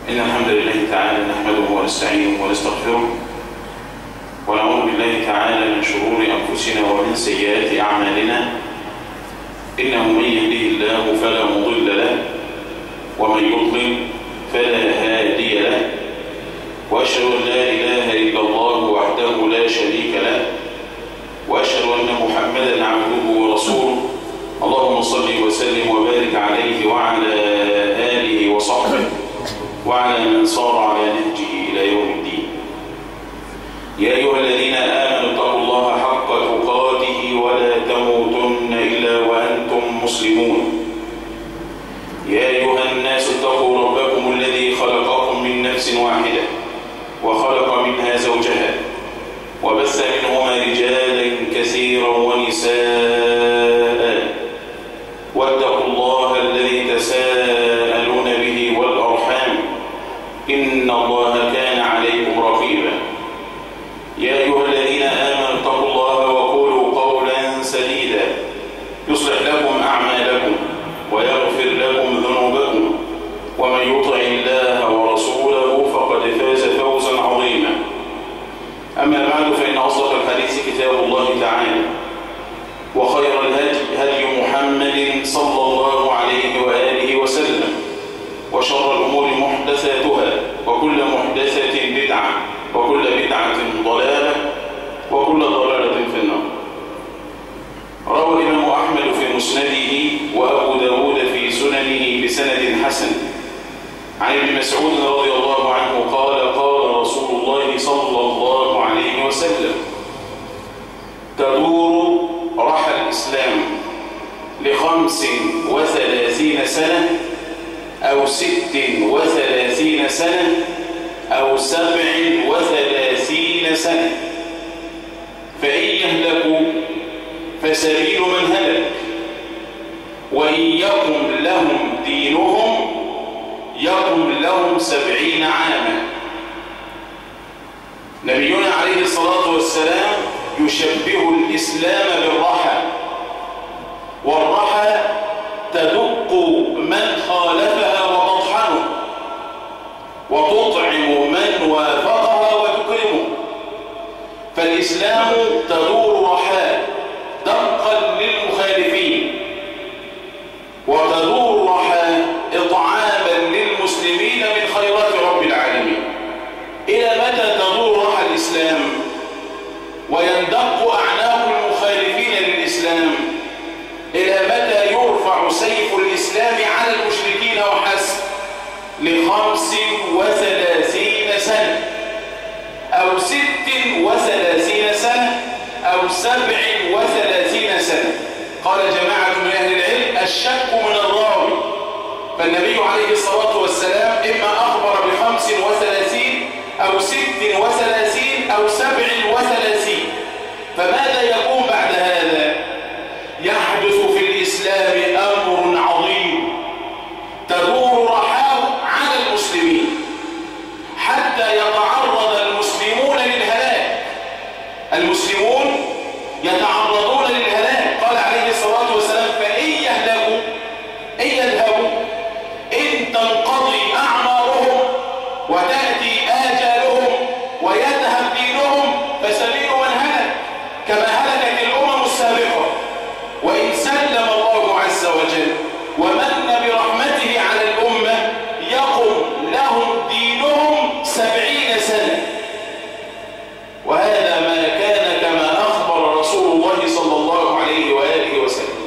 إن الحمد لله تعالى نحمده ونستعينه ونستغفره ونعوذ بالله تعالى من شرور أنفسنا ومن سيئات أعمالنا. إنه من يهده الله فلا مضل له ومن يضلل فلا هادي له، وأشهد أن لا إله إلا الله وحده لا شريك له، وأشهد أن محمدا عبده ورسوله. اللهم صل وسلم وبارك عليه وعلى آله وصحبه وعلى من صار على نهجه إلى يوم الدين. يا أيها الذين آمنوا اتقوا الله حق تقاته ولا تموتن إلا وأنتم مسلمون. يا أيها الناس اتقوا ربكم الذي خلقكم من نفس واحدة وخلق منها زوجها وبث منهما رجالا كثيرا ونساء، واتقوا الله الذي تساءلون به والأرحام إن الله كان عليكم رقيبا. يا أيها الذين آمنوا اتقوا الله وقولوا قولا سديدا يصلح لكم أعمالكم ويغفر لكم ذنوبكم، ومن يطع الله ورسوله فقد فاز فوزا عظيما. أما بعد، فإن أصدق الحديث كتاب الله تعالى، وخير الهدي هدي محمد صلى الله عليه وآله وسلم، وشر الأمور محدثاتها، وكل محدثة بدعة، وكل بدعة ضلالة، وكل ضلالة في النار. روى الإمام أحمد في مسنده وأبو داود في سننه بسند حسن عن ابن مسعود رضي الله عنه قال: قال رسول الله صلى الله عليه وسلم: تدور رحى الإسلام ل35 سنة أو 36 سنة أو 37 سنة، فإن يهلكوا فسبيل من هلك، وإن يقم لهم دينهم يقم لهم 70 عاما. نبينا عليه الصلاة والسلام يشبه الإسلام بالرحى، والرحى تدق من خالفها وتطحنه، وتطعم من وافقها وتكرمه. فالإسلام تدور رحى دقا للمخالفين، وتدور رحى إطعاما للمسلمين من خيرات رب العالمين. إلى متى تدور رحى الإسلام ويندق أعناق المخالفين للإسلام؟ إلى متى يرفع سيف الإسلام على المشركين وحسب؟ ل35 سنة أو 36 سنة أو 37 سنة. قال جماعة من أهل العلم: الشك من الراوي. فالنبي عليه الصلاة والسلام إما أخبر ب35 أو 36 أو 37، فماذا يكون بعد هذا؟ يحدث في الإسلام أمر عظيم تدور رحاه على المسلمين حتى يتعرض المسلمون للهلاك. المسلمون يتعرضون للهلاك. قال عليه الصلاة والسلام: فإن يهلكوا، إن يذهبوا، إن تنقضي أعمارهم وتأتي آجالهم ويذهب دينهم فسبيل من هلك كما هلكت الأمم السابقة. وإن سلم الله عز وجل ومن برحمته على الأمة يقم لهم دينهم 70 سنة. وهذا ما كان كما أخبر رسول الله صلى الله عليه وآله وسلم.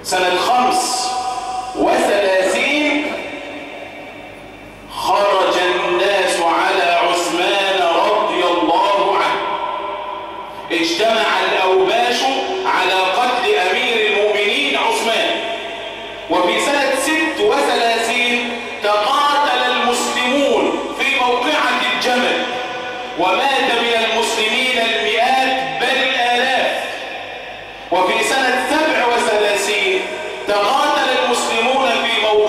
سنة 35 خرج الناس على عثمان رضي الله عنه. اجتمع الأوباش على قتل أمير المؤمنين عثمان. وفي سنة 36 تقاتل المسلمون في موقعة الجمل، ومات من المسلمين المئات بل الآلاف. وفي سنة 37 تقاتل المسلمون في موقعة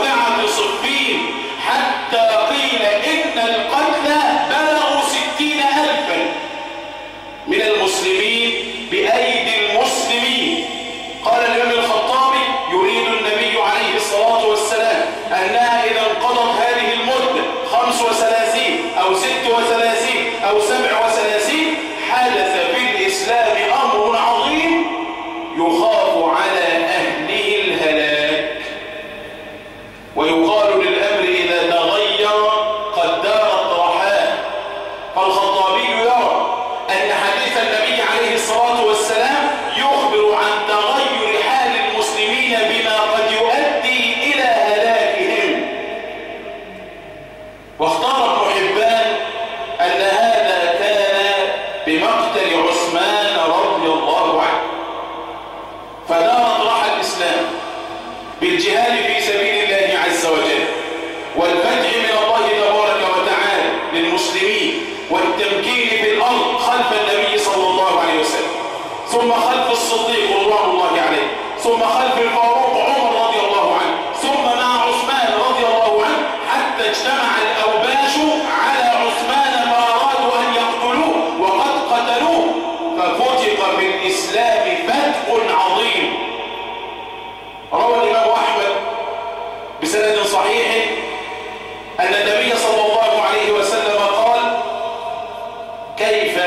بالجهاد في سبيل الله عز وجل والفتح من الله تبارك وتعالى للمسلمين والتمكين في الأرض خلف النبي صلى الله عليه وسلم، ثم خلف الصديق رضوان الله عليه، ثم خلف الفاروق عمر رضي الله عنه، ثم مع عثمان رضي الله عنه، حتى اجتمع الأوباش على عثمان فأرادوا أن يقتلوه وقد قتلوه، ففتق بالإسلام فتح عظيم. روى الإمام أحمد بسند صحيح أن النبي صلى الله عليه وسلم قال: كيف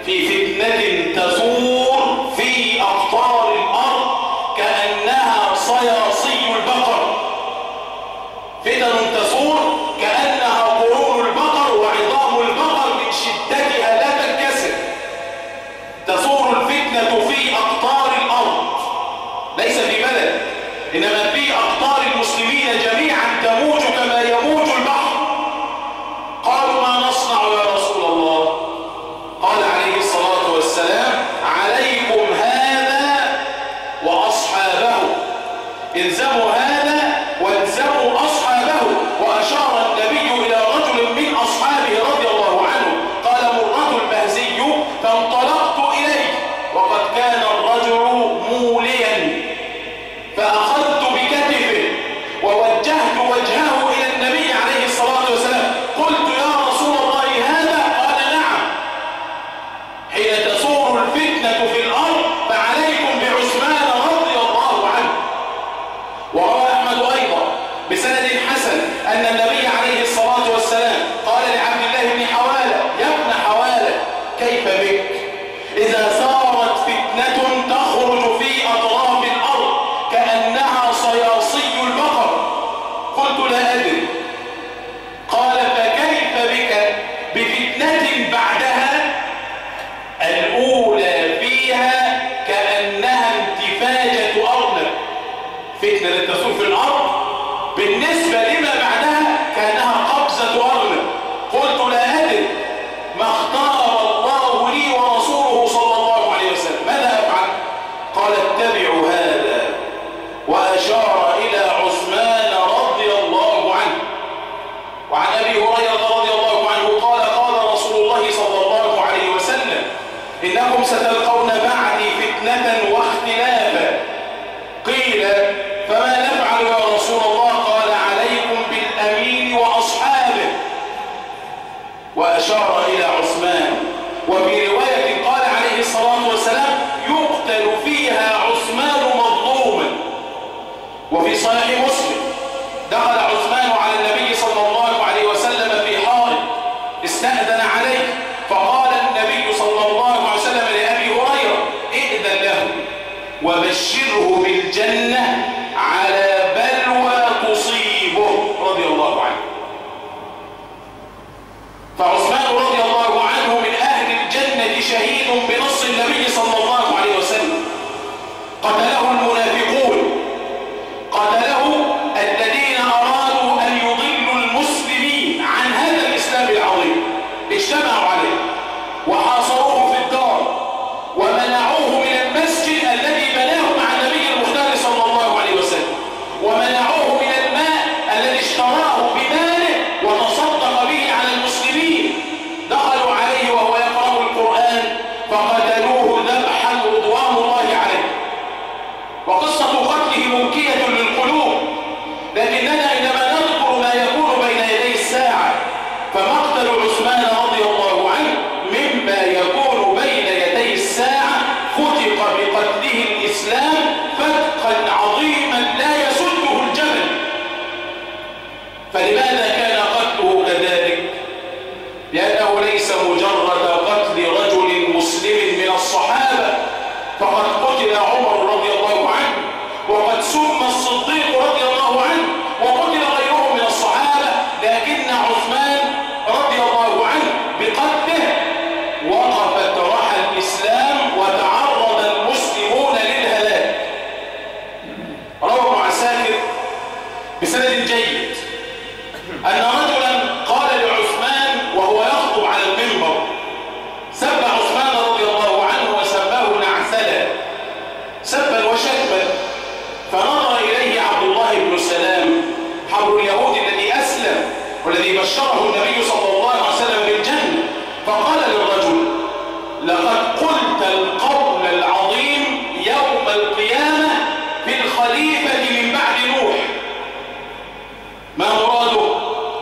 في فتنة تثور في أقطار الأرض كأنها صياصي البقر، فتن تثور كأنها قرون البقر وعظام البقر من شدتها لا تنكسر. تثور الفتنة في أقطار الأرض، ليس في بلد، إنما في أقطار المسلمين جميعا تموج كما يموج البحر. قالوا: ما نصنع يا رسول الله؟ قال عليه الصلاة والسلام: عليكم هذا وأصحابه، الزموا هذا والزموا أصحابه. وأشار النبي إلى رجل من أصحابه رضي الله عنه، قال مرة المهزي: فانطلقت إليه وقد كان الرجل موليا، فأخذت بكتفه ووجهت وجهه إلى النبي عليه الصلاة والسلام، قلت: يا رسول الله هذا؟ قال: نعم. حين تثور الفتنة في الأرض فعليكم بعثمان رضي الله عنه. وروى أحمد أيضا بسند حسن أن النبي عليه الصلاة والسلام قال لعبد الله بن حوالة: يا ابن حوالة، كيف بك إذا ثارت فتنة تخرج في أطراف الأرض كأنها صياصي البقر؟ قلت: لا أدري. قال: فكيف بك بفتنة بعدها الأولى فيها كأنها انتفاجة أرنب؟ فتنة تثور في الأرض بالنسبة لما بعدها كأنها قبضة أرنب. قلت: لا أدري ما اختار الله لي ورسوله صلى الله عليه وسلم، ماذا أفعل؟ قال: اتبعوا هذا. وأشار إلى عثمان رضي الله عنه. وعن أبي هريرة رضي الله عنه قال: قال رسول الله صلى الله عليه وسلم: إنكم ستلقون بعدي فتنة واختلافا. قيل: فما نفعل يا رسول الله؟ قال: عليكم بالأمين وأصحابه. وأشار إلى عثمان. وفي رواية قال عليه الصلاة والسلام: يقتل فيها عثمان مظلوما. الخليفة من بعد نوح. ما مراده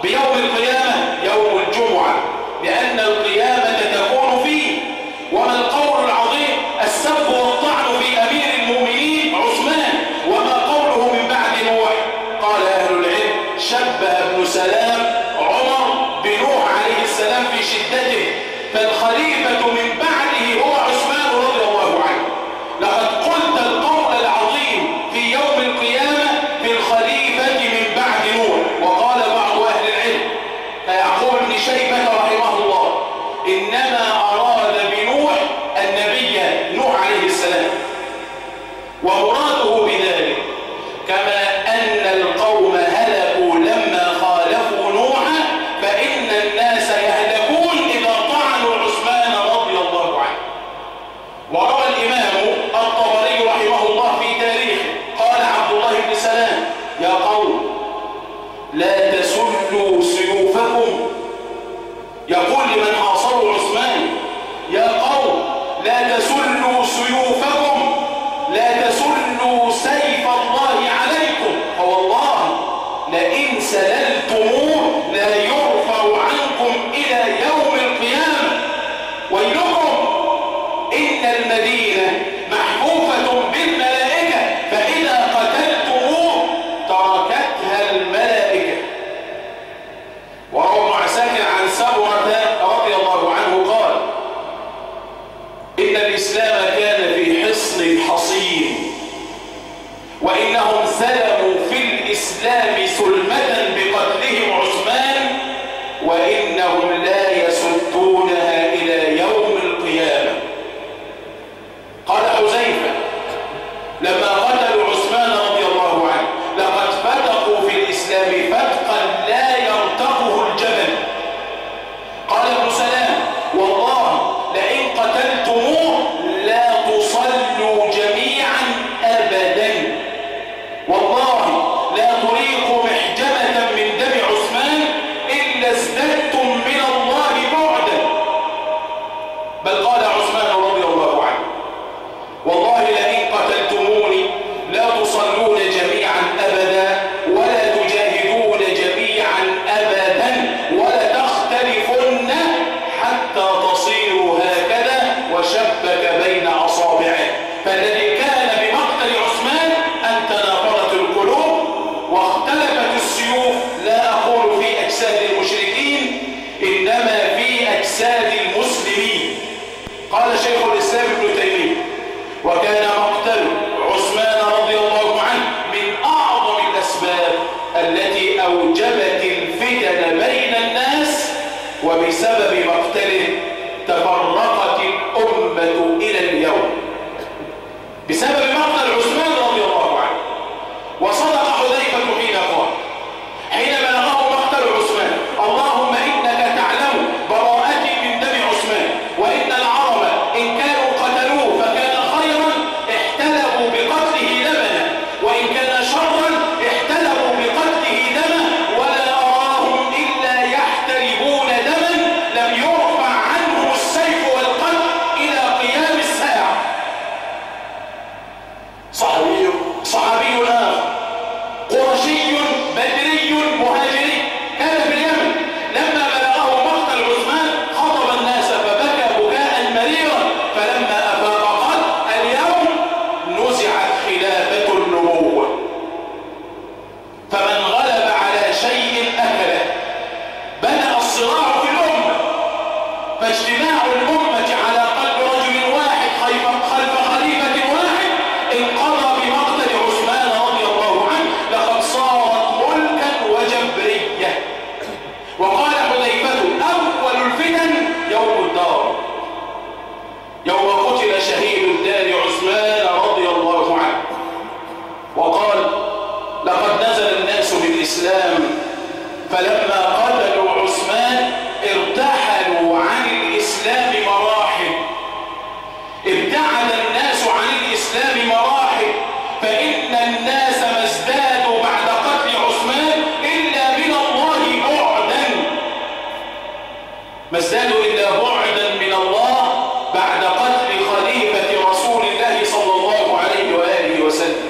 بيوم القيامة؟ يوم الجمعة، لأن القيامة تكون فيه. وما القول العظيم السب والطعن في أمير المؤمنين عثمان، وما قوله من بعد نوح؟ قال أهل العلم شبه ابن سلام عمر بنوح عليه السلام في شدته، فالخليفة من بعده هو عثمان رضي الله عنه. لقد قلت القول العظيم في يوم القيامة في الخليفة من بعد نوح. وقال بعض أهل العلم كيعقوب بن شيبة رحمه الله إنما أراد بنوح النبي نوح عليه السلام، ومراده بذلك كما أن القوم هلكوا لما خالفوا نوحا، فإن الناس يهلكون إذا طعنوا عثمان رضي الله عنه. وروى الإمام الطبري رحمه الله في تاريخه قال عبد الله بن سلام يا قوم لا تسلوا سيوفكم، يقول لمن عاصروا عثمان يا قوم لا تسلوا سيوفكم، لا تسلوا سيف الله عليكم، فوالله لئن سللتموه لا يغفر عنكم إلى يوم القيامة. ويلكم إن المدينة محفوفة بالملائكة، فإذا قتلتموه تركتها الملائكة. وروى ابن عساكر عن سمرة رضي الله عنه قال إن الإسلام كان في حصن حصين، وإنهم سلموا في الإسلام سلمة بقتلهم عثمان، وإنهم لا يسدونها إلى يوم القيامة. قال حذيفة لما قتلوا عثمان رضي الله عنه لقد فتقوا في الإسلام فتقا لا يرتقه الجبل. قال ابن سلام والله لئن قتلتموه لا تصلوا جميعا أبدا، والله لا تريق محجمة من دم عثمان إلا ازددتم من الله بعدا. بل قال عثمان رضي الله عنه والله لئن قتلتموني لا تصلون جميعا أبدا ولا تجاهدون جميعا أبدا ولا تختلفن حتى تصيروا هكذا، وشبك بين أصابعه. فالذي كان بمقتل عثمان أن تنافرت القلوب واختلفت السيوف، لا أقول في أجساد المشركين إنما في أجساد المسلمين. قال شيخ الإسلام ابن تيمية وكان مقتل عثمان رضي الله عنه من أعظم الأسباب التي أوجبت الفتن بين الناس، وبسبب مقتله تفرقت الأمة إلى اليوم بسبب مقتل عثمان رضي الله عنه. وصدق حذيفة حين قال حين بلغه مقتل عثمان اللهم إنك تعلم براءتي من دم عثمان، وإن العرب إن كانوا قتلوه فكان خيرا احتلبوا بقتله لبنا، وإن كان شرا احتلبوا بقتله دما، ولا أراهم إلا يحتلبون دما لم يرفع عنهم السيف والقتل إلى قيام الساعة. صحابي آخر قرشي بدري مهاجري كان في اليمن، لما بلغه مقتل عثمان خطب الناس فبكى بكاء مريرا، فلما أفاق قال اليوم نزعت خلافة النبوة، فمن غلب على شيء أكله. بدأ الصراع في الأمة، فاجتماع الأمة على قلب رجل واحد خلف خليفة واحد انقضى بمقتل عثمان رضي الله عنه، لقد صارت ملكا وجبرية. وقال حذيفة أول الفتن يوم الدار، يوم قتل شهيد الدار عثمان رضي الله عنه. وقال لقد نزل الناس بالإسلام فلما قتلوا عثمان ارتحلوا عن الإسلام مراحل، ابتعد الناس عن الإسلام مراحل، فإن الناس ما ازدادوا بعد قتل عثمان إلا من الله بعدا، ما ازدادوا إلا بعدا من الله بعد قتل خليفة رسول الله صلى الله عليه وآله وسلم.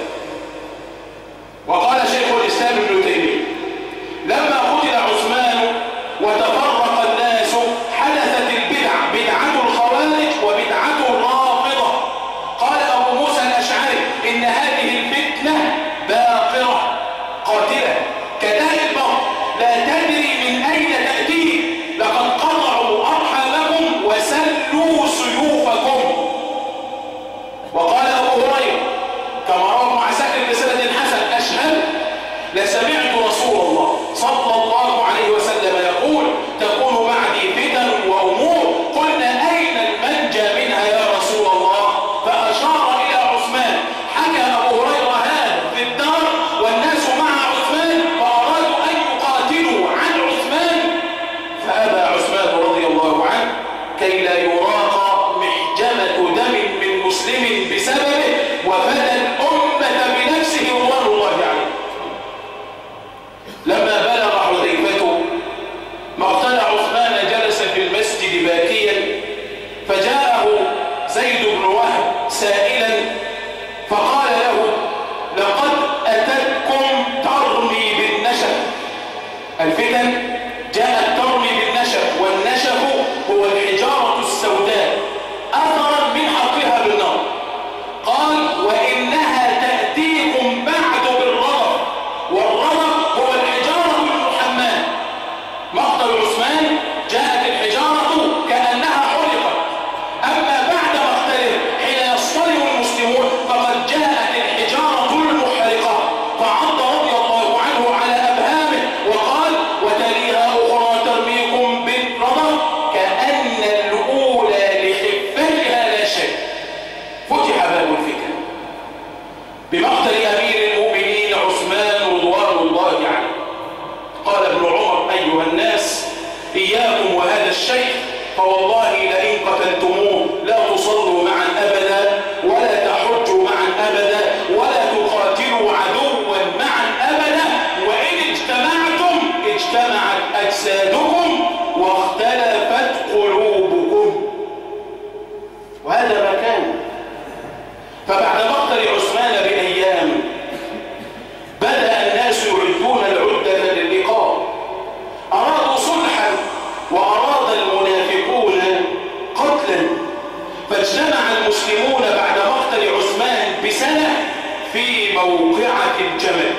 الجمل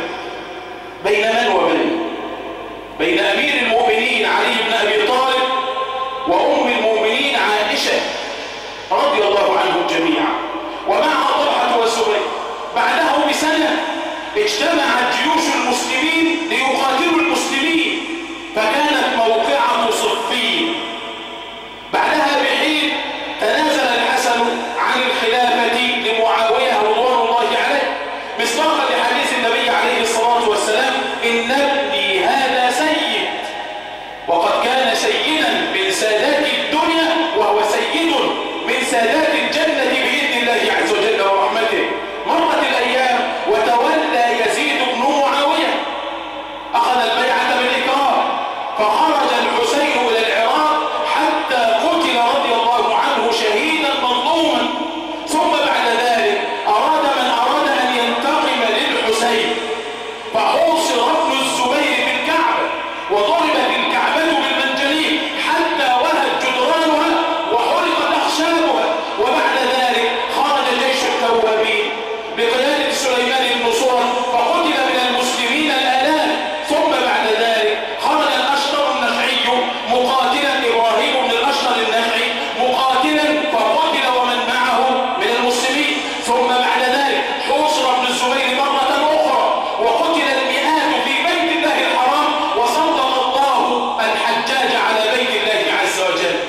بين من ومن؟ بين أمير المؤمنين علي بن أبي طالب وأم المؤمنين عائشة رضي الله عنهم جميعا، ومعها طلحة والزبير. بعده بسنة اجتمعت جيوش المسلمين ليقاتلوا المسلمين، فكانت موقعة صفين. بعدها بحين تنازل الحسن عن الخلافة لمعاوية رضوان الله عليه، مصداقا لحديث النبي عليه الصلاة والسلام: إن ابني هذا سيد، وقد كان سيدا من سادات الدنيا وهو سيد من سادات الجنة بإذن الله عز وجل ورحمته. مرت الأيام وتولى يزيد بن معاوية، أخذ البيعة بالإكرام، فخرج الحسين إلى العراق حتى قتل رضي الله عنه شهيدا مظلوما. ثم بعد ذلك أراد من أراد أن ينتقم للحسين، فحوصر ابن الزبير بالكعبة وضربت الكعبة بالمنجنيق حتى وهت جدرانها وحرقت أخشابها. وبعد ذلك خرج جيش التوابين بقيادة سليمان بن صور فقتل من المسلمين الآلاف. ثم بعد ذلك خرج الأشتر النخعي مقاتلا، إبراهيم بن الأشتر النخعي مقاتلا فقتل ومن معه من المسلمين. ثم بعد ذلك حوصر ابن الزبير مرة أخرى وقتل المئات في بيت الله الحرام، وسلط الله الحجاج على بيت الله عز وجل.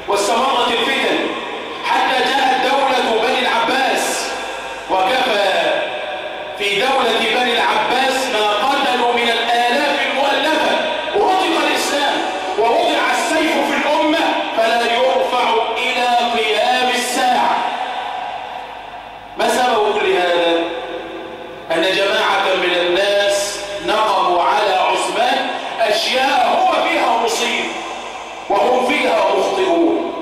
واستمرت الفتن حتى جاءت دولة بني العباس، وكفى في دولة بني العباس ما قتلوا من الآلاف المؤلفة. ورتق الإسلام ووضع السيف في الأمة فلا يرفع إلى قيام الساعة. ما سبب كل هذا؟ أن جماعة من الناس نقموا على عثمان أشياء هو فيها مصيب وهم فيها مخطئون.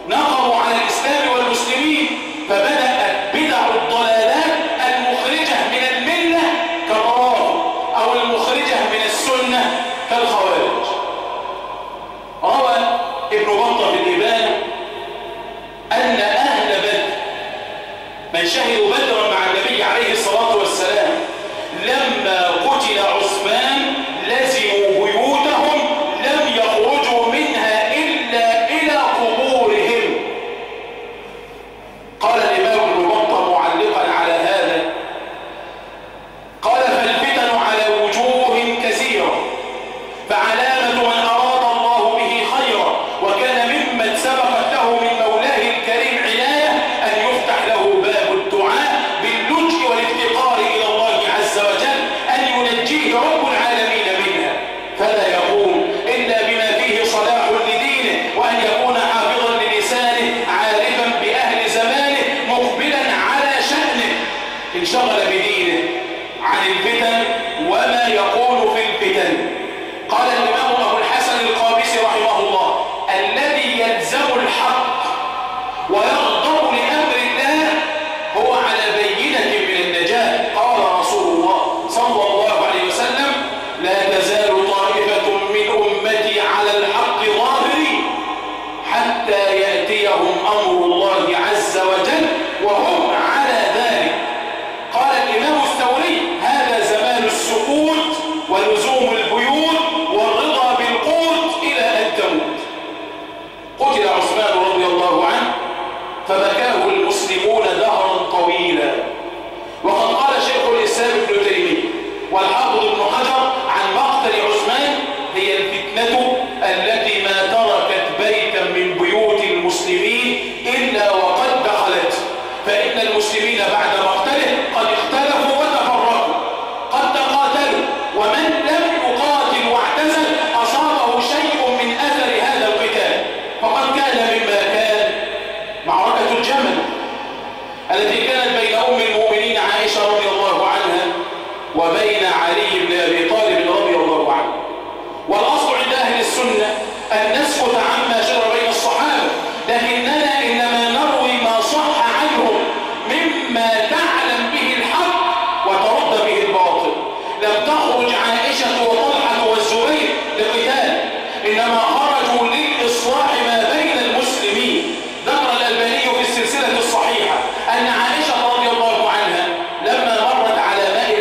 نقموا على الإسلام والمسلمين، فبدأت بدع الضلالات المخرجة من الملة كالروافض أو المخرجة من السنة كالخوارج. روى ابن بطة في الإبانة أن أهل بدر من شهدوا بدرا مع النبي عليه الصلاة والسلام لما قتل عثمان لزموا بيوتهم، لم يخرجوا منها إلا إلى قبورهم. قال الإمام ابن بطة معلقا على هذا، قال: فالفتن على وجوه كثيرة، فعلامة من أراد الله به خيرا وكان ممن سبقت له من مولاه الكريم عناية أن يفتح له باب الدعاء باللجء والافتقار إلى الله عز وجل، أن ينجيه رب العالمين منها، فلا يقوم إلا بما فيه صلاح لدينه، وأن يكون حافظا للسانه عارفا بأهل زمانه مقبلا على شأنه، انشغل بدينه عن الفتن وما يقول في الفتن. قال الإمام أبو الحسن القابسي رحمه الله: الذي يلزم الحق ويغضب لأمر الله هو على بينة من النجاة. قال رسول الله صلى الله عليه وسلم: لا تزال طائفة من أمتي على الحق ظاهرين حتى يأتيهم أمر الله عز وجل وهم على ذلك. قال الإمام الثوري: هذا زمان السكوت ولزوم البيوت والرضا بالقوت إلى أن تموت. قتل عثمان رضي الله عنه فبكاه المسلمون دهرا طويلا. وقد قال شيخ الإسلام ابن تيمية والحافظ ابن حجر عن مقتل عثمان: هي الفتنة التي ما تركت بيتا من بيوت المسلمين إلا وقد دخلت، فإن المسلمين بعد مقتله قد اختلفوا وتفرقوا، قد تقاتلوا، ومن لم يقاتل واعتزل أصابه شيء من أثر هذا القتال. فقد كان مما كان معركة الجمل التي كانت بين أم المؤمنين عائشة رضي الله عنها وبين علي بن أبي طالب رضي الله عنه. والأصل عند أهل السنة أن نسكت عما شر بين الصحابة، لكننا إنما نروي ما صح عنهم مما تعلم به الحق وترد به الباطل. لم تخرج عائشة وطلحة والزبير لقتال، إنما خرجوا للإصلاح ما بين المسلمين. ذكر الألباني في السلسلة الصحيحة أن عائشة رضي الله عنها لما مرت على ماء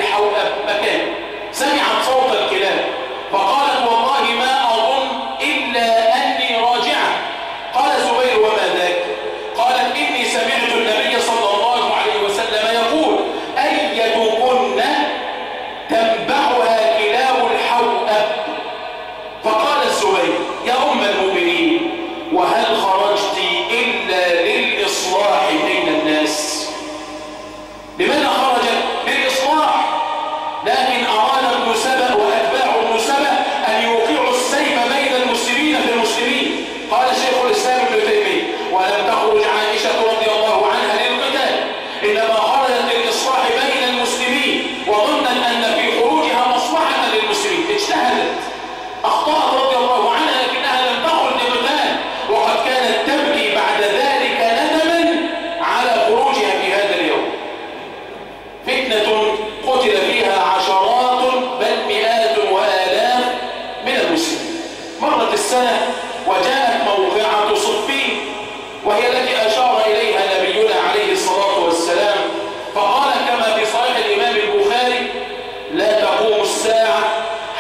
السنة، وجاءت موقعة صفين وهي التي أشار إليها نبينا عليه الصلاة والسلام، فقال كما في صحيح الإمام البخاري: لا تقوم الساعة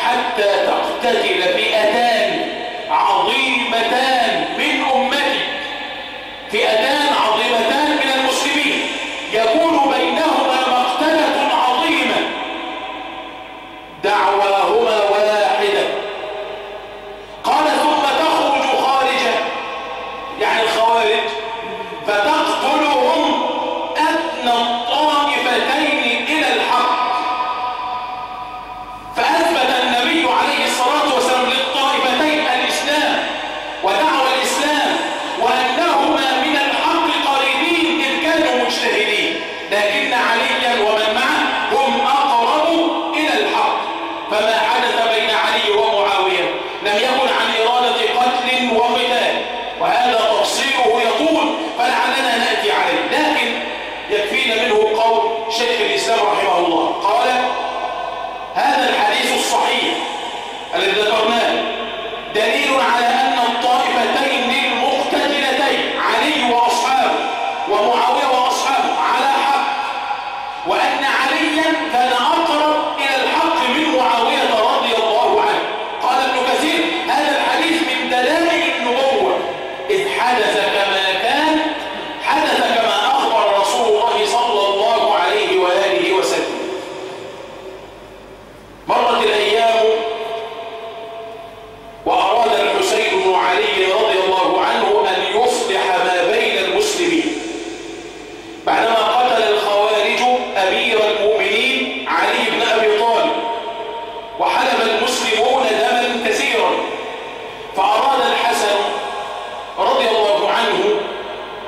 حتى تقتتل فئتان عظيمتان من أمتي، فئتان عظيمتان من المسلمين يكون بينهما مقتلة عظيمة دعواهما واحدة. قال ثم تخرج خارجة، يعني الخوارج، فتقتلهم أدنى الطائفتين إلى الحق. فأثبت النبي عليه الصلاة والسلام للطائفتين الإسلام ودعوة الإسلام، وأنهما من الحق قريبين إذ كانوا مجتهدين، لكن عليا ومن معه هم أقرب إلى الحق. فما حدث بين علي ومعاوية لم يكن عن إرادة قتل وقتال، وهذا تفصيله يطول فلعلنا نأتي عليه، لكن يكفينا منه قول شيخ الإسلام رحمه الله. قال: هذا الحديث الصحيح الذي ذكرناه دليل على أن الطائفتين المقتتلتين علي وأصحابه ومعاوية وأصحابه على حق، وأن عليا كان أقرب إلى الحق من معاوية رضي الله عنه. قال ابن كثير: هذا الحديث من دلائل النبوة، إذ حدث كما كان، حدث كما أخبر رسول الله صلى الله عليه وآله وسلم. مرت الأيام وأراد الحسين بن علي رضي الله عنه أن يصلح ما بين المسلمين بعدما قتل الخوارج أمير المؤمنين علي بن أبي طالب، وحلب المسلمون دما كثيرا. فأراد الحسن رضي الله عنه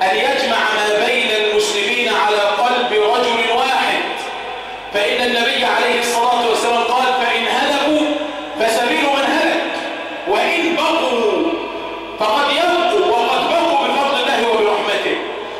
أن يجمع ما بين المسلمين على قلب رجل واحد، فإن النبي عليه الصلاة والسلام قال: فإن هلكوا فسبيل من هلك، وإن بقوا فقد يبقوا، وقد بقوا بفضل الله وبرحمته،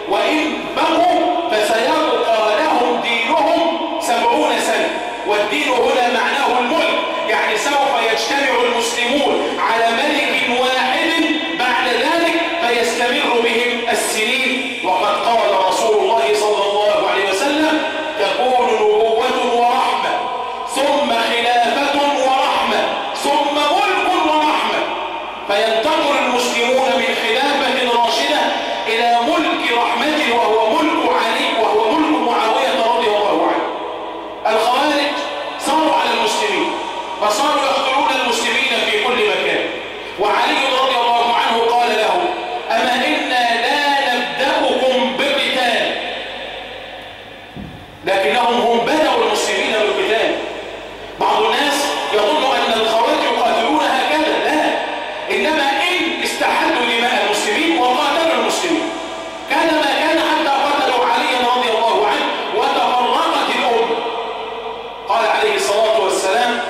وإن بقوا فسيبقى لهم دينهم 70 سنة. والدين هنا معناه الملك، يعني سوف يجتمع المسلمون على ملك واحد بعد ذلك فيستمر بهم السنين. وقد قال رسول الله صلى الله عليه وسلم: تكون نبوة ورحمة، ثم خلافة ورحمة، ثم ملك ورحمة. فينتقل المسلمون من خلافة راشدة إلى ملك رحمة، وهو ملك علي وهو ملك معاوية رضي الله عنه. الخوارج صاروا على المسلمين، فصاروا يقتلون المسلمين في كل مكان. وعلي رضي الله عنه قال له: أما إنا لا نبدأكم بقتال، لكنهم هم بدأوا المسلمين بالقتال. بعض الناس يظن أن الخوارج يقاتلون هكذا، لا، إنما إن استحلوا دماء المسلمين وقاتلوا المسلمين كان ما كان حتى قتلوا عليا رضي الله عنه وتفرقت الأمة. قال عليه الصلاة والسلام: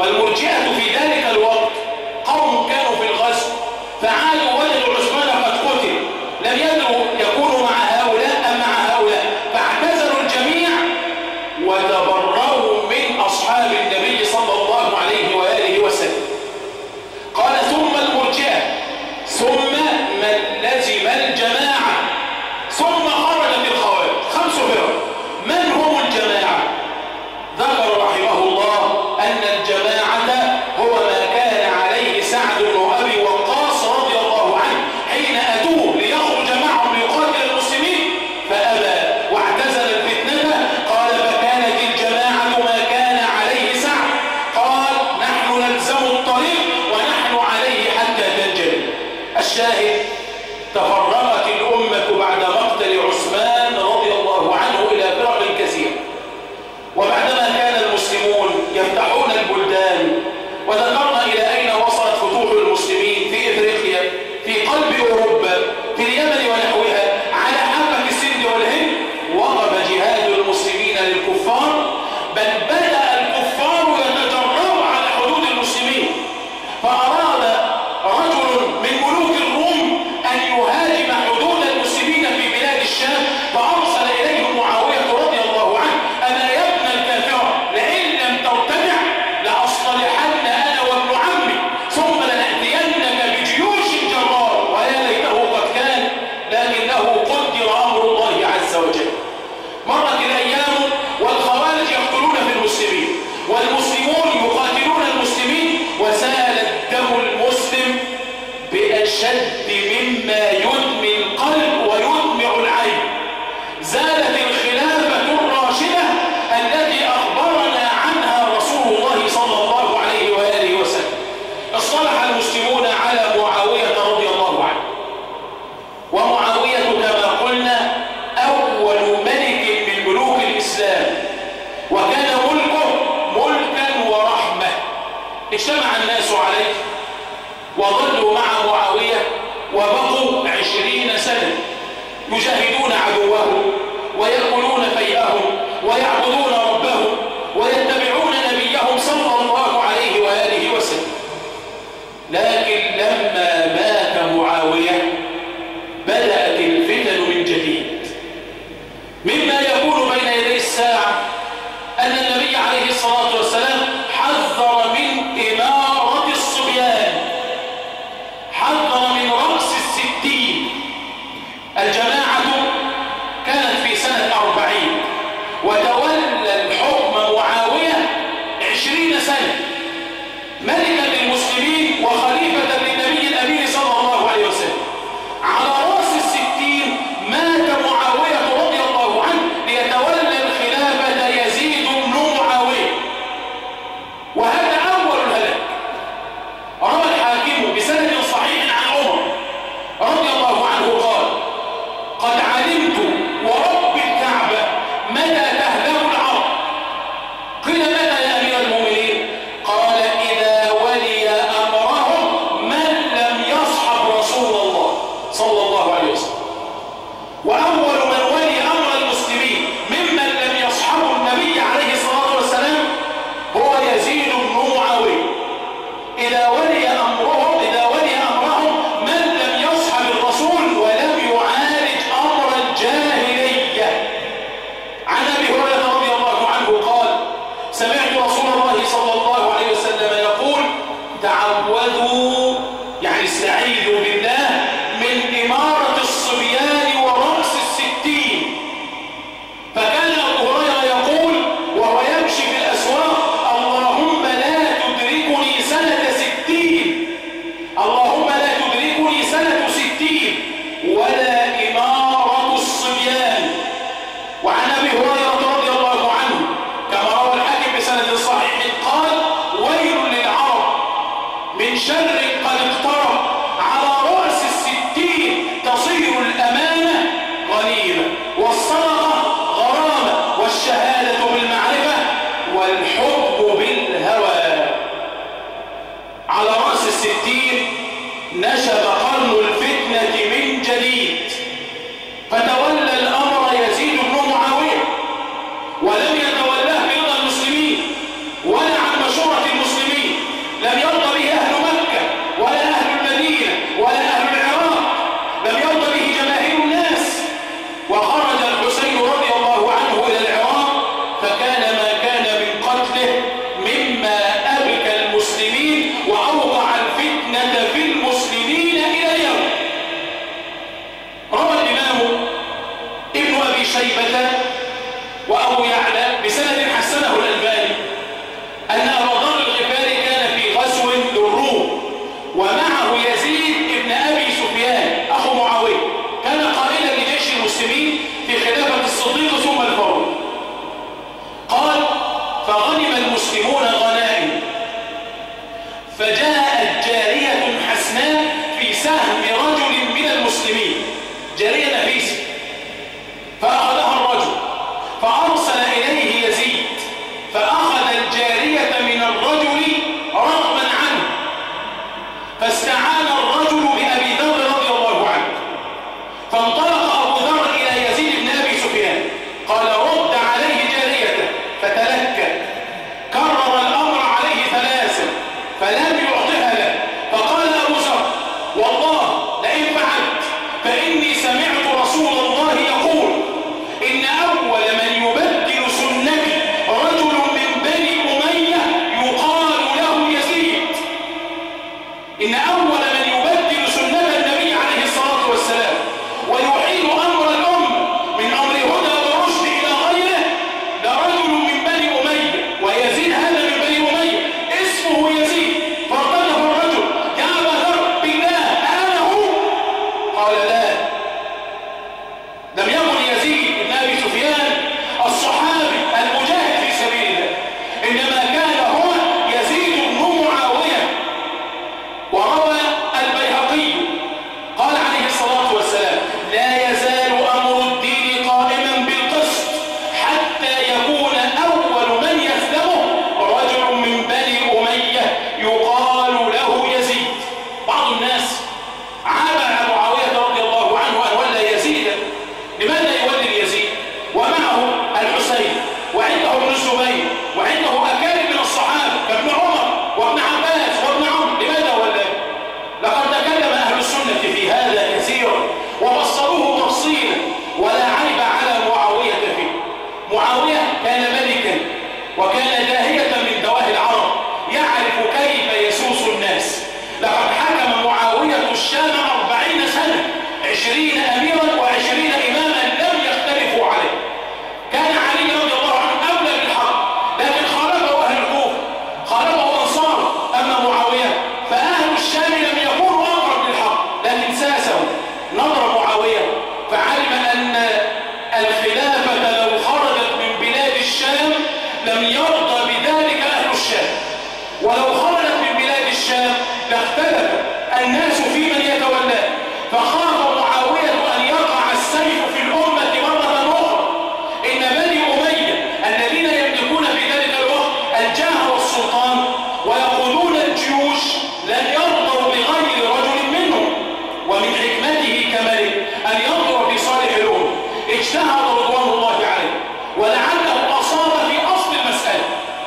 والمرجئة في ذلك الوقت قوم كانوا في الغزو فعادوا وجدوا عثمان قد قتل، لم يدروا يكونوا مع هؤلاء أم مع هؤلاء، فاعتزلوا الجميع وتبرؤوا من أصحاب النبي صلى الله عليه وآله وسلم. قال ثم المرجئة ثم من لزم الجماعة ثم خرجت الخوارج. 5 فرق. من هم الجماعة؟ ذكر رحمه الله أن الجماعة هو ما كان عليه سعد بن أبي وقاص رضي الله عنه حين أتوه ليخرج معهم ليقاتل المسلمين فأبى واعتزل الفتنة. قال فكانت الجماعة ما كان عليه سعد، قال نحن نلزم الطريق ونحن عليه حتى تنجلي. الشاهد تفرقت الأمة بعد مقتل عثمان رضي الله عنه إلى فرق كثيرة، وبعدما كان المسلمون يفتحون البلدان وذكرنا إلى أين وصلت فتوح المسلمين في إفريقيا في قلب أوروبا في اليمن ونحوها على حافة السند والهند، وقف جهاد المسلمين للكفار، بل بدأ الكفار يتجرؤوا على حدود المسلمين. فأراد رجل من ملوك الروم أن يهاجم حدود المسلمين في بلاد الشام، فأرسل إليه معاوية رضي الله عنه أما يا ابن الكافرة لئن لم ترتدع لأصطلحن أنا وابن عمي ثم لنأتينك بجيوش جرار. ويا ليته قد كان، لكنه قدر أمر الله عز وجل. مرت الأيام والخوارج يقتلون في المسلمين والمسلمون يقاتلون المسلمين، وسال الدم المسلم بأشد مما يدمي القلب ويدمع العين. زالت الخلافة الراشدة التي أخبرنا عنها رسول الله صلى الله عليه وآله وسلم. اصطلح المسلمون على معاوية رضي الله عنه، ومعاوية كما قلنا أول ملك من ملوك الإسلام، وكان ملكه ملكا ورحمة. اجتمع الناس عليه وظلوا مع معاوية وبقوا 20 سنة يجاهدون عدوهم ويأكلون فيئهم ويعبدون ربهم ويتبعون نبيهم صلى الله عليه وآله وسلم. لكن لما مات معاوية بدأت الفتن من جديد. مما يكون بين يدي الساعة أن النبي عليه الصلاة والسلام حذر من إمارة الصبيان، حذر من رأس 60. الجماعة كانت في سنة 40 وتولى الحكم معاوية 20 سنة ملكا للمسلمين وخليفة للنبي الأمين صلى الله عليه وسلم. على رأس 60 مات معاوية رضي الله عنه ليتولى الخلافة يزيد بن معاوية، وهذا أول الهلاك. روى الحاكم بسند صحيح عن عمر رضي الله عنه قال قد علمت ورب الكعبة متى تهلك العرب. قيل متى يا أمير المؤمنين؟ قال إذا ولي أمرهم من لم يصحب رسول الله صلى الله عليه وسلم. وأول من ولي أمر المسلمين ممن لم يصحبوا النبي عليه الصلاة والسلام هو يزيد بن معاوية. إذا ولي أمرهم من لم يصحب الرسول ولم يعالج أمر الجاهلية. عن أبي هريرة رضي الله عنه قال سمعت رسول الله صلى الله عليه وسلم يقول تعوذوا يعني استعيذوا بالله من إمارة الصبيان ورأس 60. فكان أبو هريرة يقول وهو يمشي في الأسواق اللهم لا تدركني سنة 60، اللهم لا تدركني سنة 60 ولا إمارة الصبيان. وعن أبي هريرة رضي الله عنه كما روى الحاكم بسند صحيح قال ويل للعرب من شر قد اقترب، على رأس 60 تصير الأمانة غنيمة والصدقة غرامة والشهادة بالمعرفة والحب بالهوى. على رأس 60 نشب قرن الفتنة من جديد، فتولى الأمر يزيد بن معاوية ولم يتولاه برضا المسلمين ولا عن مشورة المسلمين، فغنم المسلمون غنائم، فجاءت جارية حسناء في سهم رجل من المسلمين، جارية نفيسة، فأخذها الرجل فأرسل إليه يزيد فأخذ الجارية من الرجل رغما عنه، فاستعان الرجل بأبي ذر رضي الله عنه، فانطلق أبو ذر إلى يزيد بن أبي سفيان قال رد عليه جاريته، فتلكأ، كرر الأمر عليه ثلاثا فلم يعطها له، فقال أبو ذر والله لئن فعلت فإني سمعت رسول الله يقول إن أول من يبدل سنتي رجل من بني أمية يقال له يزيد. إن أول من يبدل سنة النبي عليه الصلاة والسلام ويحيل أمر الأمة من أمر هدى ورشد إلى غيره لرجل من بني أمية، ويزيد هذا من بني أمية اسمه يزيد. فارتده الرجل يا أبا ذر بالله أنا هو؟ قال لا، لم يكن يزيد بن أبي سفيان الصحابي المجاهد في سبيل الله، إنما كان هو يزيد بن معاوية. وروى البيهقي قال عليه الصلاة والسلام لا يزال أمر الدين قائما بالقسط حتى يكون أول من يخدمه رجل من بني أمية يقال له يزيد. بعض الناس عاب على معاوية رضي الله عنه أن ولى يزيدا. لماذا يولي يزيد ومعه الحسين وعنده ابن الزبير وعنده أكارم من الصحابة كابن عمر وابن عباس وابن عمر؟ لماذا ولاه؟ لقد تكلم أهل السنة في هذا كثيرا وبصروه تفصيلا، ولا عيب على معاوية فيه. معاوية كان ملكا وكان داهية من دواهي العرب، يعرف كيف يسوس الناس. لقد حكم معاوية الشام 40 سنة، 20 أميرا و20 إماما لم يختلفوا عليه. كان علي رضي الله عنه أولى بالحق، لكن خالفه أهل الكوفة، خالفه أنصاره. أما معاوية فأهل الشام لم يكونوا أقرب للحق، لكن ساسه. نظر معاوية فعلم أن الخلافة لو خرجت من بلاد الشام لم يرضى بذلك أهل الشام، ولو خرجت من بلاد الشام لاختلف الناس في من يتولاه. فخاف معاوية أن يقع السيف في الأمة مرة أخرى. إن بني أمية الذين يملكون في ذلك الوقت الجاه والسلطان ويقودون الجيوش لن يرضوا بغير رجل منهم، ومن حكمته كملك أن ينظر في صالح الأمة. اجتهد رضوان الله عليه ولعله أصاب في أصل المسألة،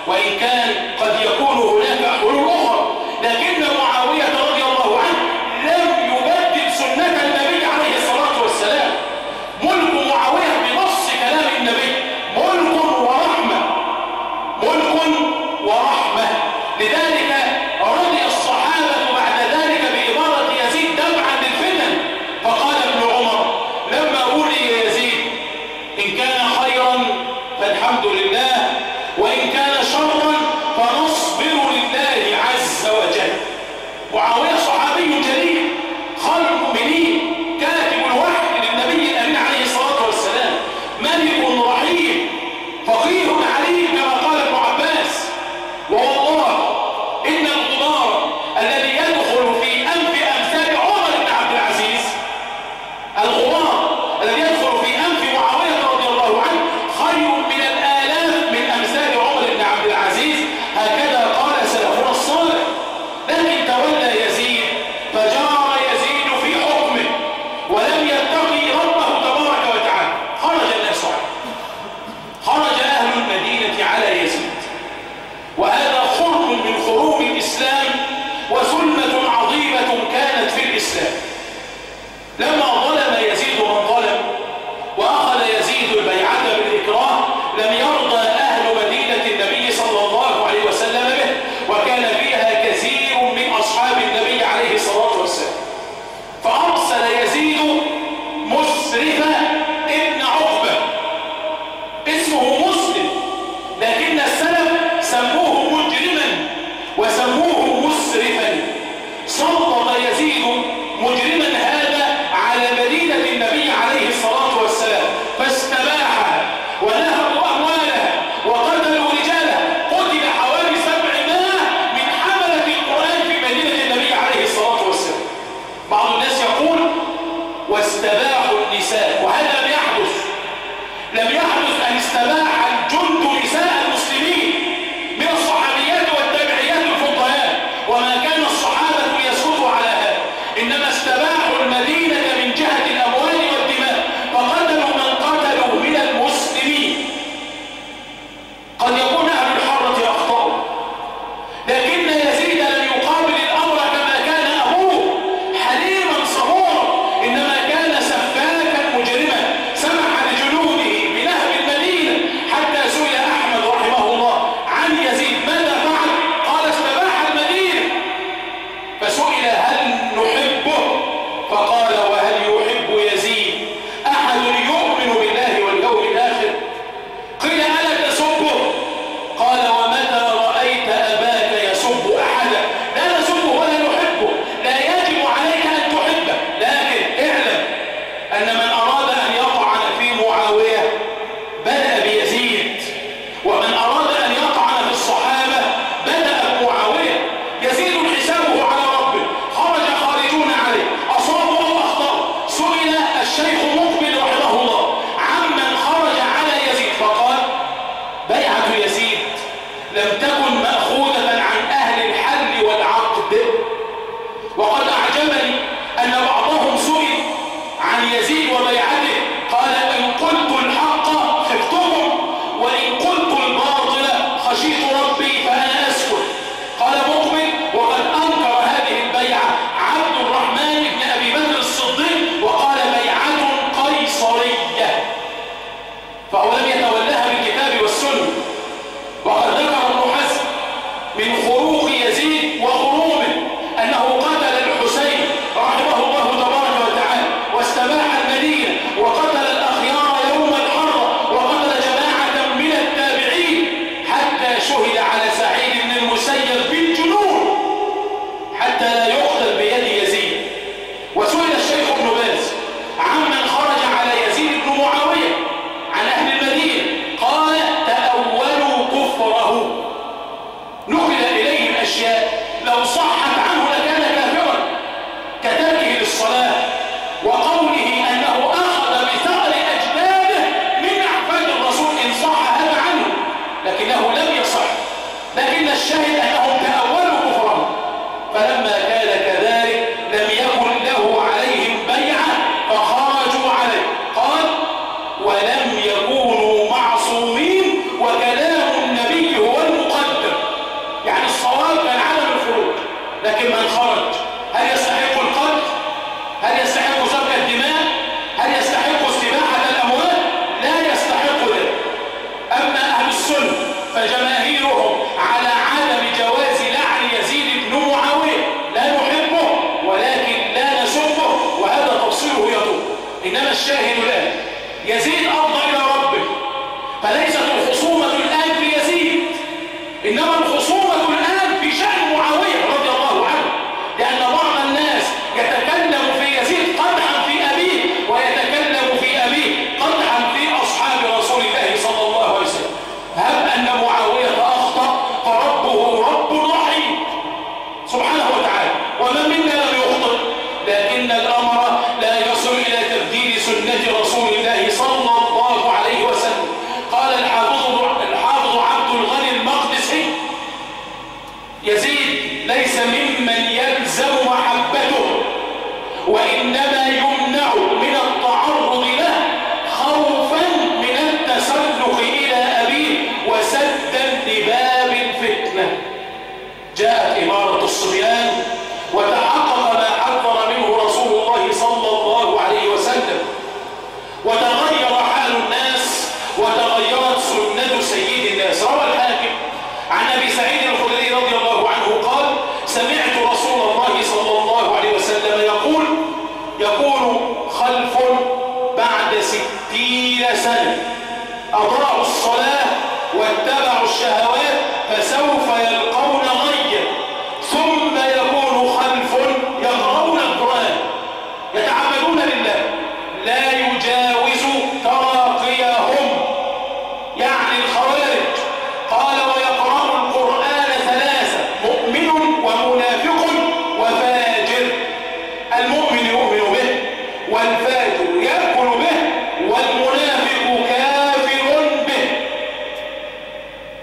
وإن كان قد يكون هناك حلول أخرى، لكن معاوية رضي الله عنه لم يبدل سنة النبي عليه الصلاة والسلام. ملك معاوية بنص كلام النبي ملك ورحمة، ملك ورحمة. لذلك رضي الصحابة بعد ذلك بإمارة يزيد دفعا للفتن. فقال ابن عمر لما ولي يزيد إن كان خيرا فالحمد لله، وإن كان شرا فنصبر لله عز وجل. معاوية صحابي جليل، خير المؤمنين، كاتب الوحي للنبي الأمين عليه الصلاة والسلام، ملك رحيم، فقيه عليم كما قال ابن عباس. والله إن الغبار الذي يدخل في أنف أمثال عمر بن عبد العزيز، الغبار الذي يدخل في أنف معاوية رضي الله عنه خير من الآلاف من أمثال عمر بن عبد العزيز. هكذا قال سلفنا الصالح. لكن تولى يزيد لم تكن مأخوذة عن أهل الحل والعقد. وقد أعجبني أن بعضهم سئل عن يزيد وبيعته قال: إن قلت الحق خفتهم وإن قلت الباطل خشيت ربي فأنا أسكت. قال مقبل: وقد أنكر هذه البيعة عبد الرحمن بن أبي بكر الصديق وقال: بيعة قيصرية، فهو لم يتولاها بالكتاب والسنة. وقد ذكر ابن حزم من خروج يزيد وخرومه أنه قتل الحسين رحمه الله تبارك وتعالى واستباح المدينة وقتل الأخيار يوم الحرة وقتل جماعة من التابعين حتى شهد على سعيد بن المسيب بالجنون حتى لا يقتل بيد يزيد. وسئل الشيخ ابن باز عمن خرج على يزيد بن معاوية عن أهل المدينة قال: تأولوا كفره، نقل إليهم أشياء لو صحت عنه لكان كافرا كتركه للصلاة وقوله أنه أخذ بثأر أجداده من أحفاد الرسول إن صح هذا عنه، لكنه لم يصح. لكن الشاهد أنهم تأولوا كفره، فلما كان كذلك لم يكن له عليهم بيعة فخرجوا عليه. قال: ولم يكونوا معصومين وكلام النبي هو المقدم، يعني الصواب كان عدم الخروج. لكن من خرج هل يستحق القتل؟ هل يستحق سفك الدماء؟ هل يستحق استباحة الأموال؟ لا يستحق ذلك. أما أهل السنة فجماهيرهم على عدم جواز لعن يزيد بن معاوية، لا نحبه ولكن لا نسبه، وهذا تفصيله يطول. إنما الشاهد الآن يزيد أفضى إلى ربه، فليست الخصومة الآن في يزيد، إنما الخصومة الآن في شأن معاوية رضي الله عنه، لأن بعض الناس يتكلم في يزيد قدحا في أبيه ويتكلم في أبيه قدحا في أصحاب رسول الله صلى الله عليه وسلم. هب أن معاوية أخطأ فربه رب رحيم سبحانه وتعالى، ومن منا لم يخطئ، لكن الأمر لا يصل إلى تبديل سنة رسول الله صلى الله عليه وسلم. قال الحافظ عبد الغني المقدسي: يزيد ليس ممن يلزم محبته، وإنما يمنع من التعرض له خوفا من التسلق إلى أبيه وسدا لباب الفتنة. جاءت إمارة الصبيان وتحقق ما حذر منه رسول الله صلى الله عليه وسلم، وتغير حال الناس وتغيرت سنة سيد الناس. روى الحاكم عن أبي سعيد الخدري رضي الله عنه قال: سمعت رسول الله صلى الله عليه وسلم يقول خلف بعد 60 سنة أضاعوا الصلاة واتبعوا الشهوات فسوف يلقون غيا، ثم يكون خلف يقرؤون القرآن يتعبدون لله لا يجاوز تراقيهم، يعني الخوارج. قال: ويقرأ القرآن 3: مؤمن ومنافق وفاجر. المؤمن يؤمن به، والفاجر يأكل به، والمنافق كافر به.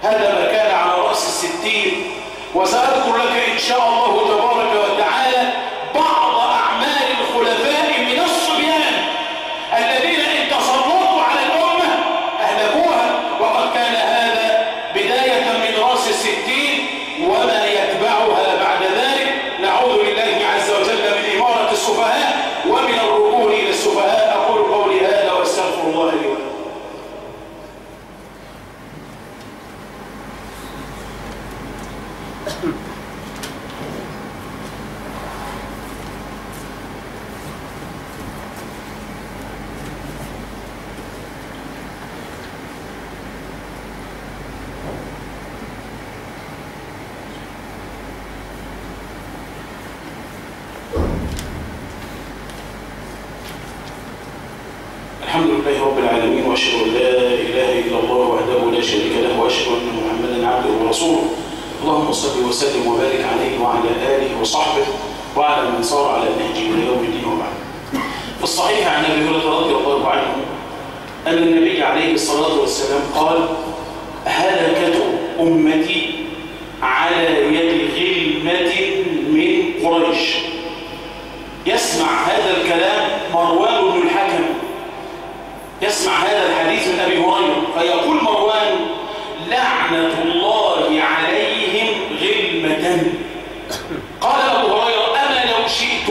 هذا ما كان على رأس 60. وسأذكر لك إن شاء الله تبارك وتعالى بعض أعمال الخلفاء من الصبيان الذين إن تسلطوا على الأمة أهلكوها، وقد كان هذا بداية من رأس 60 وما يتبعها بعد ذلك. نعوذ بالله عز وجل من إمارة السفهاء ومن الركون إلى السفهاء. أقول قولي هذا وأستغفر الله لي ولكم. الحمد لله رب العالمين، وأشهد أن لا إله إلا الله وحده لا شريك له، وأشهد أن محمدا عبده ورسوله. اللهم صل وسلم وبارك عليه وعلى آله وصحبه وعلى من صار على نهجه إلى يوم الدين وبعد. في الصحيح عن أبي هريرة رضي الله عنه أن النبي عليه الصلاة والسلام قال: هلكة أمتي لعنة الله عليهم غلمة. قال أبو هريرة أما لو شئت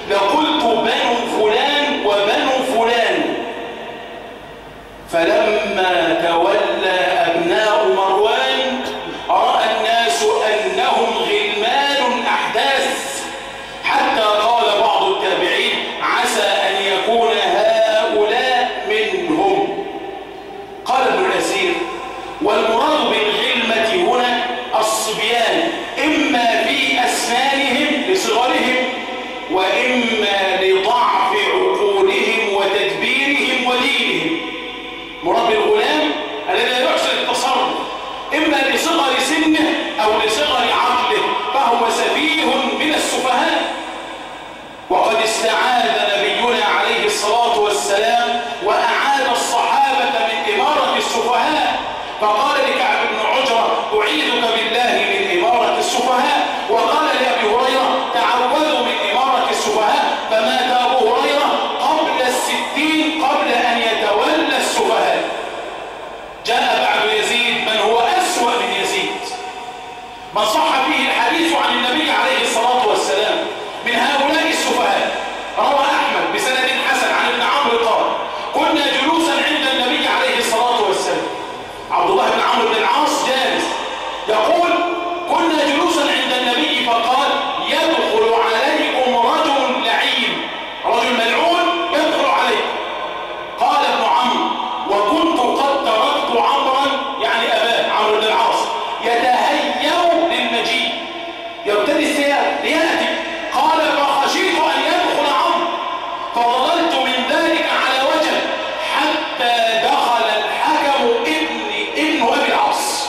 لقلت بنو فلان وبنو فلان. فلما تولى أبناء مروان رأى الناس أنهم غلمان أحداث، حتى قال بعض التابعين عسى أن يكون هؤلاء منهم. قال ابن الأثير والمراد بالغلمة هنا الصبيان، إما في أسنانهم لصغرهم وإما لضعف عقولهم وتدبيرهم ودينهم. مراد بالغلام الذي لا يحسن التصرف إما لصغر سنه أو لصغر عقله، فهو سفيه من السفهاء. وقد استعاذ نبينا عليه الصلاة والسلام وأعاد الصحابة من إمارة السفهاء، فقال لكعب بن عجرة أعيذك بالله من إمارة السفهاء، وقال لأبي هريرة تعوذوا من إمارة السفهاء. فمات أبو هريرة قبل 60 قبل أن يتولى السفهاء. جاء بعد يزيد من هو أسوأ من يزيد، من صح فيه الحديث عن النبي عليه الصلاة والسلام من هؤلاء السفهاء. روى أحمد بسند حسن عن ابن عمرو قال كنا جلوسا عند النبي عليه الصلاة والسلام. عبد الله بن عمرو بن العاص جالس يقول كنا جلوسا عند النبي فقال يدخل عليكم رجل لعين، رجل ملعون يدخل عليكم. قال ابن عمرو وكنت قد تركت عمرا يعني أباه عمرو بن العاص يتهيأ للمجيء، يبتدي السياق ليأتي. قال فخشيت أن يدخل عمرو فظللت من ذلك على وجه حتى دخل الحكم ابن أبي العاص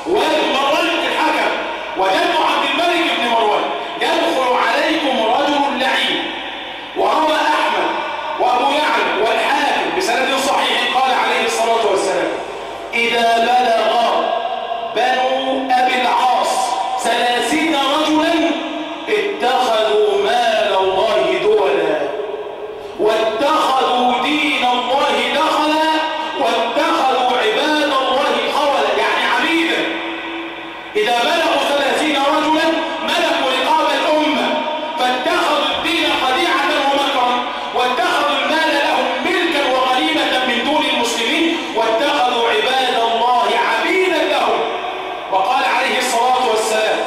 ومروان الحكم وجد عبد الملك بن مروان يدخل عليكم رجل لعين. وروى أحمد وأبو يعلى والحاكم بسند صحيح قال عليه الصلاة والسلام إذا بلغ بنو أبي العاص 30 رجلا اتخذوا مال الله دولا واتخذوا دين الله دخلا واتخذوا عباد الله خولا، يعني عبيدا. إذا بلغوا 30 رجلا ملكوا رقاب الأمة فاتخذوا الدين خديعة ومكرا واتخذوا المال لهم ملكا وغنيمة من دون المسلمين واتخذوا عباد الله عبيدا لهم. وقال عليه الصلاة والسلام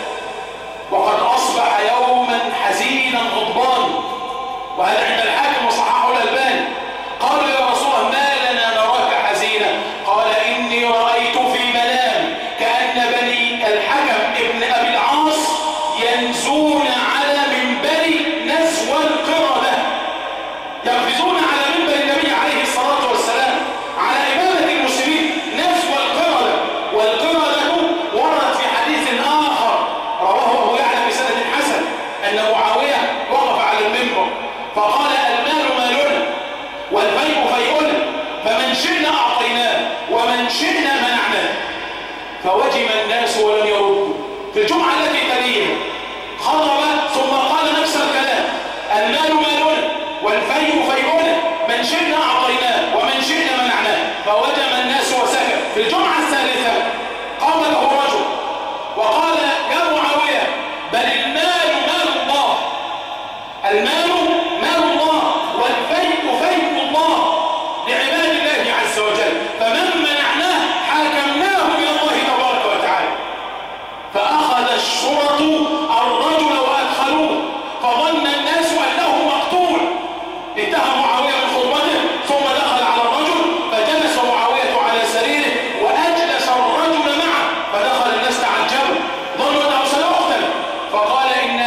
وقد أصبح يوما حزينا غضبان، وهذا عند الحاكم وصححه الألباني. قالوا يا رسول الله ما لنا نراك حزينا؟ قال إني رأيت في منام كأن بني الحكم ابن أبي العاص ينزون على منبر نزو القردة، يقفزون على منبر النبي عليه الصلاة والسلام على إمامة المسلمين نزو القردة. والقردة وردت في حديث آخر رواه أبو يعلى بسند حسن أن معاوية وقف على المنبر فقال المال مالنا والفيء فيئنا فمن شئنا أعطيناه ومن شئنا منعناه. فوجم الناس ولم يردوا. في الجمعة التي تليها خطب ثم قال نفس الكلام المال مالنا والفيء فيئنا من شئنا أعطيناه ومن شئنا منعناه. فوجم الناس وسكت. في الجمعة الثالثة قام له رجل وقال يا معاوية بل المال مال الله، المال مال الله والفيء فيء الله لعباد الله عز وجل، فمن منعناه حاكمناه إلى الله تبارك وتعالى. فأخذ الشرط الرجل وأدخلوه فظن الناس أنه مقتول. انتهى معاوية من خطبته ثم دخل على الرجل فجلس معاوية على سريره وأجلس الرجل معه، فدخل الناس تعجبوا ظنوا أنه سيقتل. فقال إن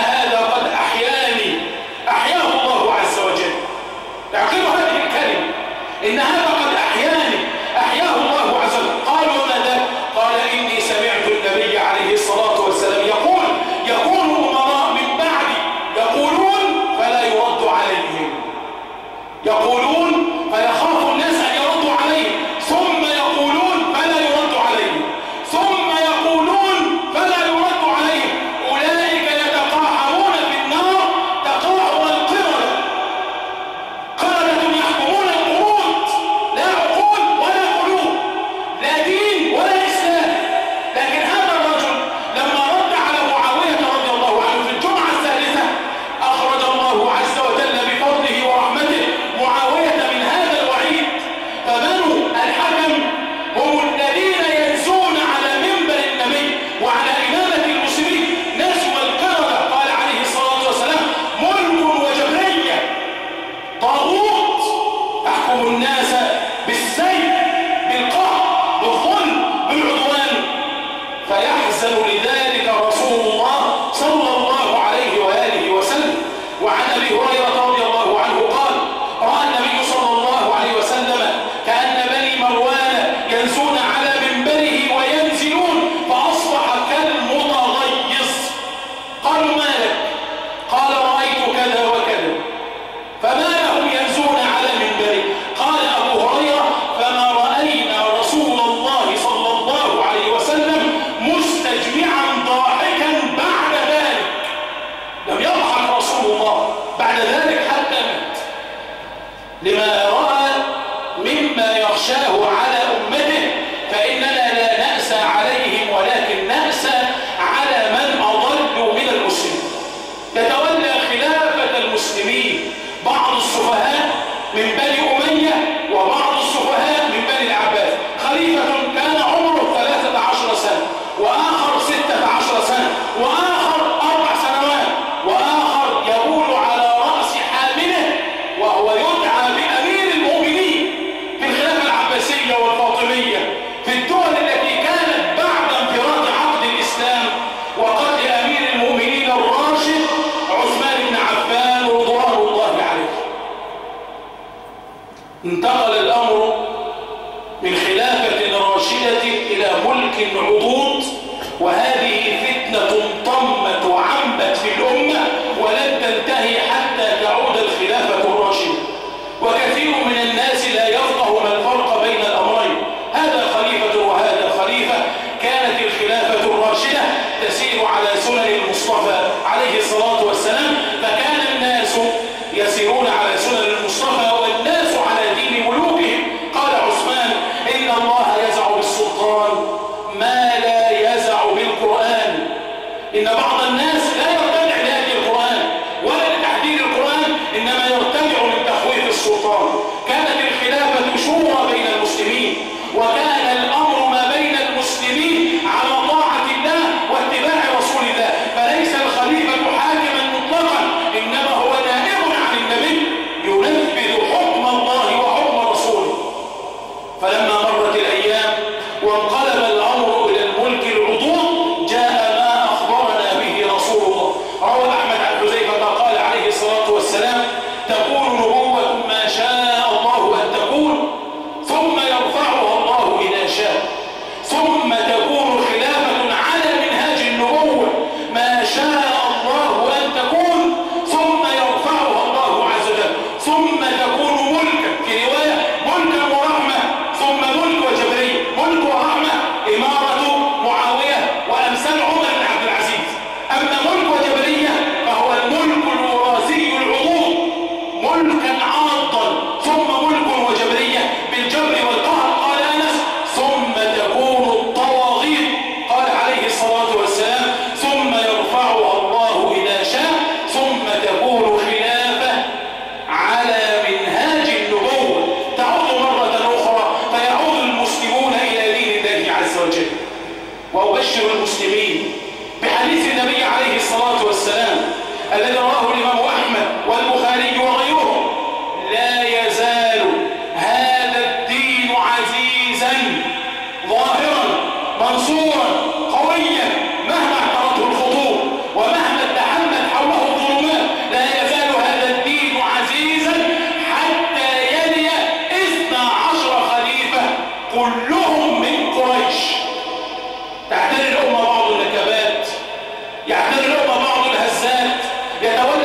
وهذه فتنة طمت وعمت في الأمة ولن تنتهي حتى تعود الخلافة الراشدة. وكثير من الناس لا يفقه ما الفرق بين الأمرين، هذا خليفة وهذا خليفة. كانت الخلافة الراشدة تسير على سنن المصطفى عليه الصلاة والسلام، فكان الناس يسيرون على سنن المصطفى والناس على دين ملوكهم. قال عثمان: إن الله يزع بالسلطان ما لا يزع بالقرآن. إن بعض الناس لا يرتدع لهدي القرآن ولا لتحديد القرآن، إنما يرتدع لتخويف السلطان. كانت الخلافة شورى بين المسلمين، وكان الأمر ما بين المسلمين على طاعة الله واتباع رسول الله، فليس الخليفة حاكما مطلقا، إنما هو نائب عن النبي ينفذ حكم الله وحكم رسوله. فلما مرت الأيام وانقلب الأمر إلى الملك العضوض، جاء ما أخبرنا به رسول الله. روى أحمد عن حذيفة قال عليه الصلاة والسلام: تكون نبوة ما شاء الله أن تكون، ثم يرفعها الله إذا شاء، ثم تكون خلافة على منهاج النبوة ما شاء الله أن تكون، ثم يرفعها الله عز وجل، ثم تكون ملكا، في رواية ملكا ورحمة، ثم ملك وجبرية. ملك ورحمة إمارة معاوية وأمثال عمر بن عبد العزيز. أما ملك وجبرية فهو الملك الوراثي العضوض، ملكا عاضا، ثم ملك وجبرية بالجبر والقهر. قال أنس: ثم تكون الطواغيت. قال عليه الصلاة والسلام: ثم يرفعها الله إذا شاء، ثم تكون خلافة على منهاج النبوة، تعود مرة أخرى فيعود المسلمون إلى دين الله عز وجل. وأبشر المسلمين بحديث النبي عليه الصلاة والسلام الذي رواه الإمام أحمد والبخاري وغيرهم: لا يزال هذا الدين عزيزا ظاهرا منصورا قويا مهما اعترته الخطوب ومهما اتحمت حوله الظلمات. لا يزال هذا الدين عزيزا حتى يلي 12 خليفة كلهم من قريش. تعتري الأمة بعض النكبات، يعتري الأمة بعض الهزات، يتولى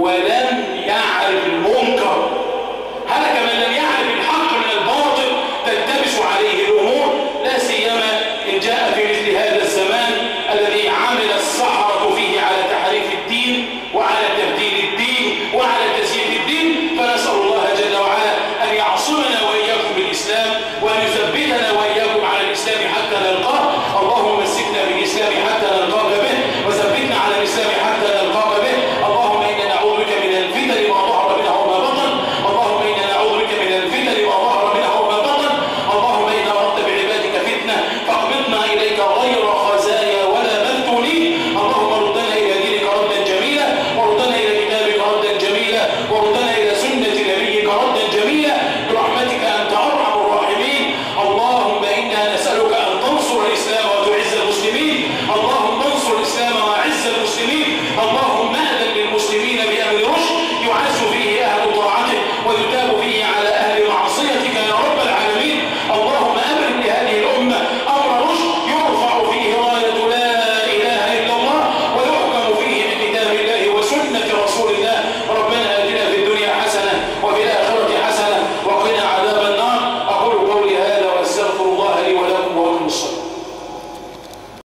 ولم